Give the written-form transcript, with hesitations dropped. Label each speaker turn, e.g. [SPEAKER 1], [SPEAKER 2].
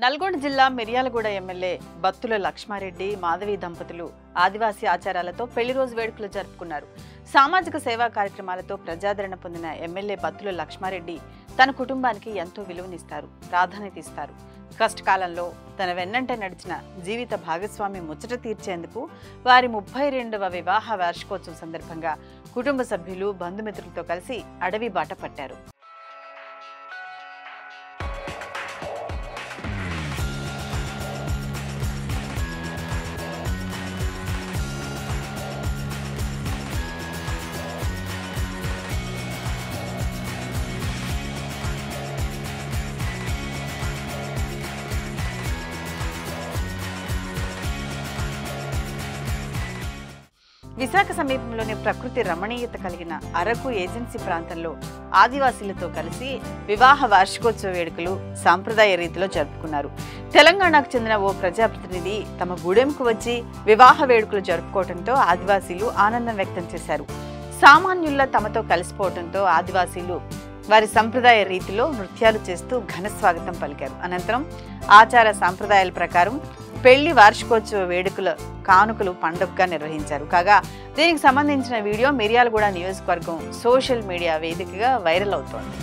[SPEAKER 1] నల్గొండ జిల్లా మిర్యాలగూడ ఎమ్మెల్యే బత్తుల లక్ష్మారెడ్డి మాధవి దంపతులు ఆదివాసీ ఆచారాలతో పెళ్లి రోజు వేడుకలు జరుపుకున్నారు. సామాజిక సేవా కార్యక్రమాలతో ప్రజాదరణ పొందిన ఎమ్మెల్యే బత్తుల లక్ష్మారెడ్డి తన కుటుంబానికి ఎంతో విలువనిస్తారు, ప్రాధాన్యత ఇస్తారు. కష్టకాలంలో తన వెన్నంటే నడిచిన జీవిత భాగస్వామి ముచ్చట తీర్చేందుకు వారి 32వ వివాహ వార్షికోత్సవం సందర్భంగా కుటుంబ సభ్యులు బంధుమిత్రులతో కలిసి అడవి బాట పట్టారు. విశాఖ సమీపంలోని ప్రకృతి రమణీయత కలిగిన అరకు ఏజెన్సీ ప్రాంతంలో ఆదివాసీలతో కలిసి వివాహ వార్షికోత్సవ వేడుకలు సాంప్రదాయ రీతిలో జరుపుకున్నారు. తెలంగాణకు చెందిన ఓ ప్రజాప్రతినిధి తమ గూడెంకు వచ్చి వివాహ వేడుకలు జరుపుకోవడంతో ఆదివాసీలు ఆనందం వ్యక్తం చేశారు. సామాన్యుల్లా తమతో కలిసిపోవడంతో ఆదివాసీలు వారి సంప్రదాయ రీతిలో నృత్యాలు చేస్తూ ఘన స్వాగతం పలికారు. అనంతరం ఆచార సాంప్రదాయాల ప్రకారం పెళ్లి వార్షికోత్సవ వేడుకల కానుకలు పండుగగా నిర్వహించారు. కాగా దీనికి సంబంధించిన వీడియో మిర్యాలగూడ నియోజకవర్గం సోషల్ మీడియా వేదికగా వైరల్ అవుతోంది.